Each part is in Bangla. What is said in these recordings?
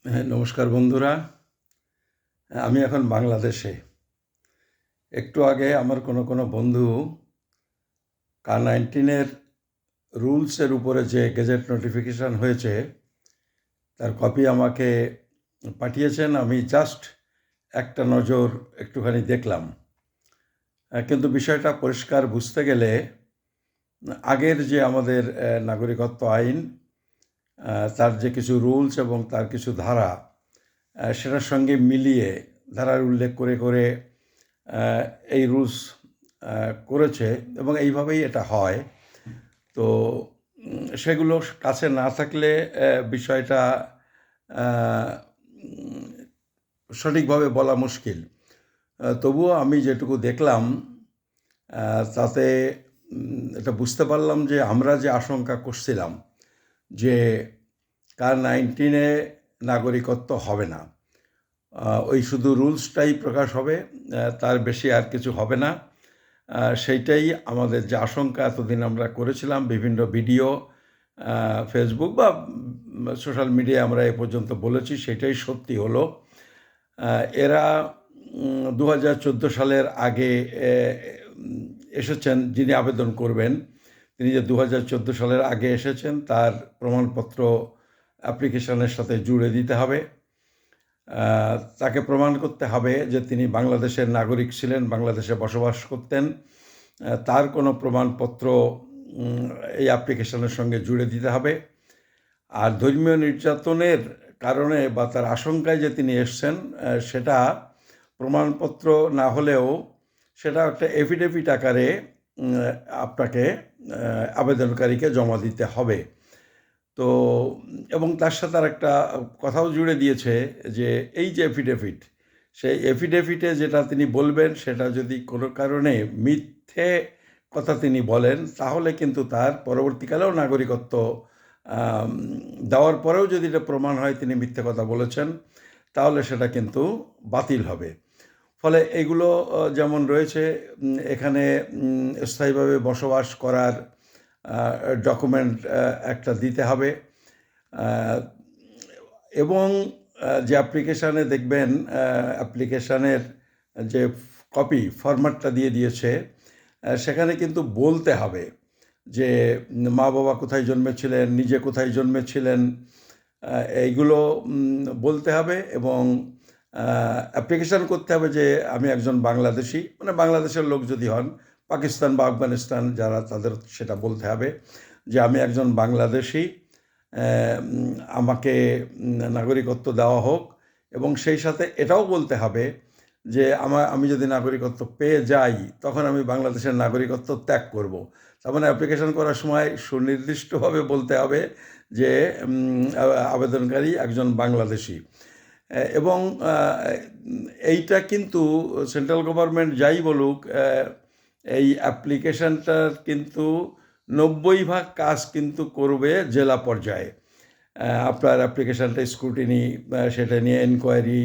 হ্যাঁ, নমস্কার বন্ধুরা। আমি এখন বাংলাদেশে। একটু আগে আমার কোনো বন্ধু কার-19-এর রুলসের উপরে যে গেজেট নোটিফিকেশন হয়েছে তার কপি আমাকে পাঠিয়েছেন। আমি জাস্ট একটা নজর একটুখানি দেখলাম। কিন্তু বিষয়টা পরিষ্কার বুঝতে গেলে আগের যে আমাদের নাগরিকত্ব আইন, তার যে কিছু রুলস এবং তার কিছু ধারা, সেটার সঙ্গে মিলিয়ে ধারার উল্লেখ করে করে এই রুলস করেছে এবং এইভাবেই এটা হয়। তো সেগুলো কাছে না থাকলে বিষয়টা সঠিকভাবে বলা মুশকিল। তবুও আমি যেটুকু দেখলাম তাতে এটা বুঝতে পারলাম যে আমরা যে আশঙ্কা করছিলাম যে কার-19-এ নাগরিকত্ব হবে না, ওই শুধু রুলসটাই প্রকাশ হবে, তার বেশি আর কিছু হবে না। সেইটাই আমাদের যে আশঙ্কা এতদিন আমরা করেছিলাম, বিভিন্ন ভিডিও, ফেসবুক বা সোশ্যাল মিডিয়ায় আমরা এ পর্যন্ত বলেছি, সেটাই সত্যি হলো। এরা 2014 সালের আগে এসেছেন, যিনি আবেদন করবেন তিনি যে 2014 সালের আগে এসেছেন তার প্রমাণপত্র অ্যাপ্লিকেশনের সাথে জুড়ে দিতে হবে। তাকে প্রমাণ করতে হবে যে তিনি বাংলাদেশের নাগরিক ছিলেন, বাংলাদেশে বসবাস করতেন। তার কোনো প্রমাণপত্র এই অ্যাপ্লিকেশনের সঙ্গে জুড়ে দিতে হবে। আর ধর্মীয় নির্যাতনের কারণে বা তার আশঙ্কায় যে তিনি এসছেন, সেটা প্রমাণপত্র না হলেও সেটা একটা এফিডেভিট আকারে আপনাকে আবেদনকারীকে জমা দিতে হবে। তো এবং তার সাথে আর একটা কথাও জুড়ে দিয়েছে যে এই যে এফিডেভিট, সেই এফিডেভিটে যেটা তিনি বলবেন সেটা যদি কোনো কারণে মিথ্যে কথা তিনি বলেন, তাহলে কিন্তু তার পরবর্তীকালেও নাগরিকত্ব দেওয়ার পরেও যদি এটা প্রমাণ হয় তিনি মিথ্যে কথা বলেছেন, তাহলে সেটা কিন্তু বাতিল হবে। ফলে এগুলো যেমন রয়েছে, এখানে স্থায়ীভাবে বসবাস করার ডকুমেন্ট একটা দিতে হবে, এবং যে অ্যাপ্লিকেশানে দেখবেন, অ্যাপ্লিকেশানের যে কপি ফরম্যাটটা দিয়ে দিয়েছে, সেখানে কিন্তু বলতে হবে যে মা বাবা কোথায় জন্মেছিলেন, নিজে কোথায় জন্মেছিলেন, এইগুলো বলতে হবে। এবং অ্যাপ্লিকেশান করতে হবে যে আমি একজন বাংলাদেশি, মানে বাংলাদেশের লোক যদি হন, পাকিস্তান বা আফগানিস্তান যারা, তাদের সেটা বলতে হবে যে আমি একজন বাংলাদেশি, আমাকে নাগরিকত্ব দেওয়া হোক। এবং সেই সাথে এটাও বলতে হবে যে আমি যদি নাগরিকত্ব পেয়ে যাই তখন আমি বাংলাদেশের নাগরিকত্ব ত্যাগ করব। তার মানে অ্যাপ্লিকেশন করার সময় সুনির্দিষ্টভাবে বলতে হবে যে আবেদনকারী একজন বাংলাদেশি। এবং এইটা কিন্তু সেন্ট্রাল গভর্নমেন্ট যাই বলুক, এই অ্যাপ্লিকেশনটার কিন্তু 90% কাজ কিন্তু করবে জেলা পর্যায়ে। আপনার অ্যাপ্লিকেশানটা স্ক্রুটিনি, সেটা নিয়ে এনকোয়ারি,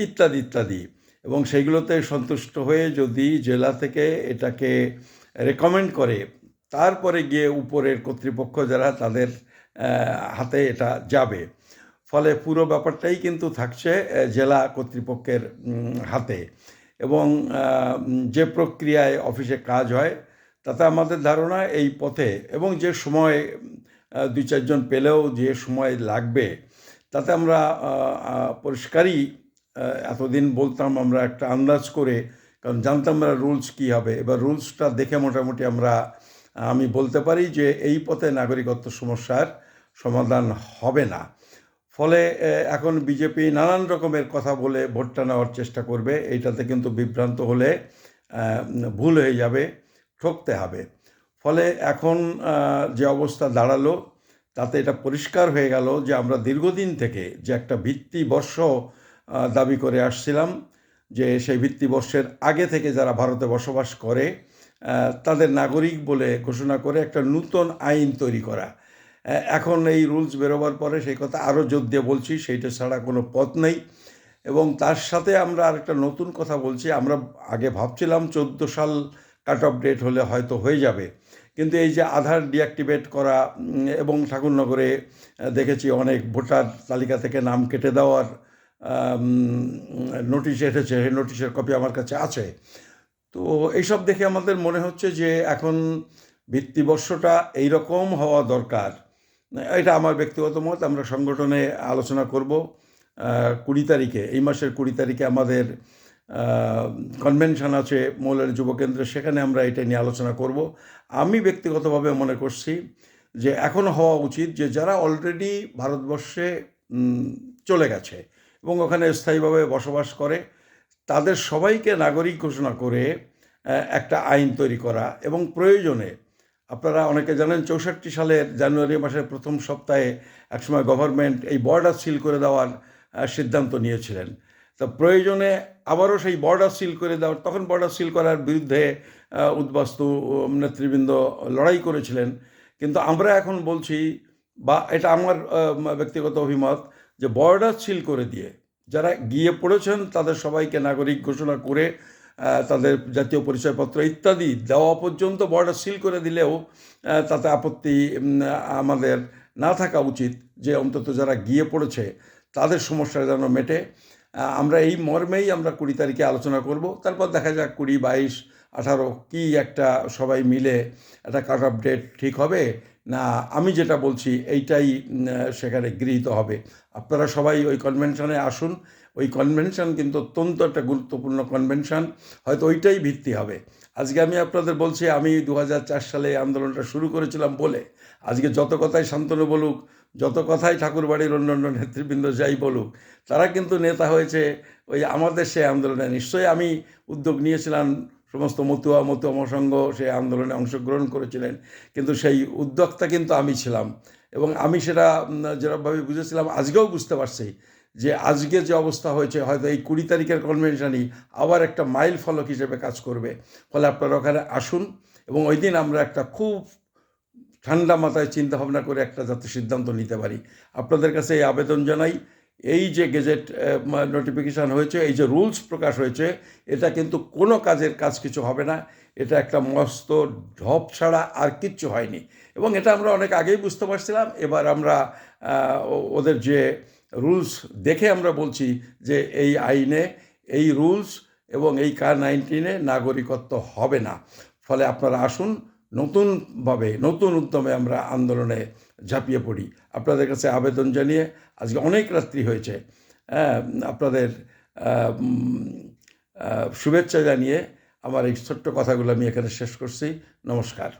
ইত্যাদি ইত্যাদি। এবং সেইগুলোতে সন্তুষ্ট হয়ে যদি জেলা থেকে এটাকে রেকমেন্ড করে, তারপরে গিয়ে উপরের কর্তৃপক্ষ যারা, তাদের হাতে এটা যাবে। ফলে পুরো ব্যাপারটাই কিন্তু থাকছে জেলা কর্তৃপক্ষের হাতে। এবং যে প্রক্রিয়ায় অফিসে কাজ হয় তাতে আমাদের ধারণা এই পথে, এবং যে সময় 2-4 জন পেলেও যে সময় লাগবে, তাতে আমরা পরিষ্কারই এতদিন বলতাম আমরা একটা আন্দাজ করে, কারণ জানতাম না রুলস কী হবে। এবার রুলসটা দেখে মোটামুটি আমি বলতে পারি যে এই পথে নাগরিকত্ব সমস্যার সমাধান হবে না। ফলে এখন বিজেপি নানান রকমের কথা বলে ভোটটা নেওয়ার চেষ্টা করবে। এইটাতে কিন্তু বিভ্রান্ত হলে ভুল হয়ে যাবে, ঠকতে হবে। ফলে এখন যে অবস্থা দাঁড়ালো, তাতে এটা পরিষ্কার হয়ে গেল যে আমরা দীর্ঘদিন থেকে যে একটা ভিত্তিবর্ষ দাবি করে আসছিলাম, যে সেই ভিত্তিবর্ষের আগে থেকে যারা ভারতে বসবাস করে তাদের নাগরিক বলে ঘোষণা করে একটা নূতন আইন তৈরি করা। এখন এই রুলস বেরোবার পরে সেই কথা আরও জোর দিয়ে বলছি, সেইটা ছাড়া কোনো পথ নেই। এবং তার সাথে আমরা আরেকটা নতুন কথা বলছি, আমরা আগে ভাবছিলাম 14 সাল কাট অফ ডেট হলে হয়তো হয়ে যাবে, কিন্তু এই যে আধার ডিঅ্যাক্টিভেট করা এবং ঠাকুরনগরে দেখেছি অনেক ভোটার তালিকা থেকে নাম কেটে দেওয়ার নোটিশ এসেছে, সেই নোটিশের কপি আমার কাছে আছে। তো এইসব দেখে আমাদের মনে হচ্ছে যে এখন ভিত্তিবর্ষটা এইরকম হওয়া দরকার। এটা আমার ব্যক্তিগত মত। আমরা সংগঠনে আলোচনা করব 20 তারিখে, এই মাসের 20 তারিখে আমাদের কনভেনশন আছে মৌলালী যুবকেন্দ্রে, সেখানে আমরা এটা নিয়ে আলোচনা করব। আমি ব্যক্তিগতভাবে মনে করছি যে এখন হওয়া উচিত যে যারা অলরেডি ভারতবর্ষে চলে গেছে এবং ওখানে স্থায়ীভাবে বসবাস করে, তাদের সবাইকে নাগরিক ঘোষণা করে একটা আইন তৈরি করা, এবং প্রয়োজনে আপনারা অনেকে জানেন 64 সালের জানুয়ারি মাসের প্রথম সপ্তাহে একসময় গভর্নমেন্ট এই বর্ডার সিল করে দেওয়ার সিদ্ধান্ত নিয়েছিলেন। তো প্রয়োজনে আবারও সেই বর্ডার সিল করে দেওয়ার, তখন বর্ডার সিল করার বিরুদ্ধে উদ্বাস্তু নেতৃবৃন্দ লড়াই করেছিলেন। কিন্তু আমরা এখন বলছি, বা এটা আমার ব্যক্তিগত অভিমত, যে বর্ডার সিল করে দিয়ে যারা গিয়ে পড়েছেন তাদের সবাইকে নাগরিক ঘোষণা করে তাদের জাতীয় পরিচয়পত্র ইত্যাদি দেওয়া পর্যন্ত বর্ডার সিল করে দিলেও তাতে আপত্তি আমাদের না থাকা উচিত, যে অন্তত যারা গিয়ে পড়েছে তাদের সমস্যা যেন মেটে। আমরা এই মর্মেই আমরা 20 তারিখে আলোচনা করব। তারপর দেখা যাক 20, 22, 18 কি একটা সবাই মিলে একটা কাট অফ ডেট ঠিক হবে না, আমি যেটা বলছি এইটাই সেখানে গৃহীত হবে। আপনারা সবাই ওই কনভেনশনে আসুন। ওই কনভেনশন কিন্তু অত্যন্ত একটা গুরুত্বপূর্ণ কনভেনশন, হয়তো ওইটাই ভিত্তি হবে। আজকে আমি আপনাদের বলছি, আমি 2004 সালে আন্দোলনটা শুরু করেছিলাম বলে আজকে যত কথাই শান্তনু বলুক, যত কথাই ঠাকুরবাড়ির অন্যান্য নেতৃবৃন্দ যাই বলুক, তারা কিন্তু নেতা হয়েছে ওই আমাদের সেই আন্দোলনে। নিশ্চয়ই আমি উদ্যোগ নিয়েছিলাম, সমস্ত মতুয়া মহাসংঘ সেই আন্দোলনে অংশগ্রহণ করেছিলেন, কিন্তু সেই উদ্যোক্তা কিন্তু আমি ছিলাম। এবং আমি সেটা যেরকমভাবে বুঝেছিলাম আজকেও বুঝতে পারছি যে আজকে যে অবস্থা হয়েছে, হয়তো এই 20 তারিখের কনভেনশনই আবার একটা মাইল ফলক হিসেবে কাজ করবে। ফলে আপনারা ওখানে আসুন এবং ওই দিন আমরা একটা খুব ঠান্ডা মাথায় চিন্তা ভাবনা করে একটা যাতে সিদ্ধান্ত নিতে পারি। আপনাদের কাছে এই আবেদন জানাই, এই যে গেজেট নোটিফিকেশান হয়েছে, এই যে রুলস প্রকাশ হয়েছে, এটা কিন্তু কোনো কাজের কাজ কিছু হবে না। এটা একটা মস্ত ঢপ ছাড়া আর কিচ্ছু হয়নি, এবং এটা আমরা অনেক আগেই বুঝতে পারছিলাম। এবার আমরা ওদের যে রুলস দেখে আমরা বলছি যে এই আইনে, এই রুলস এবং এই K-19 নাগরিকত্ব হবে না। ফলে আপনারা আসুন, নতুনভাবে নতুন উদ্যমে আমরা আন্দোলনে ঝাঁপিয়ে পড়ি। আপনাদের কাছে আবেদন জানিয়ে, আজকে অনেক রাত্রি হয়েছে, আপনাদের শুভেচ্ছা জানিয়ে আমার এই ছোট্ট কথাগুলো আমি এখানে শেষ করছি। নমস্কার।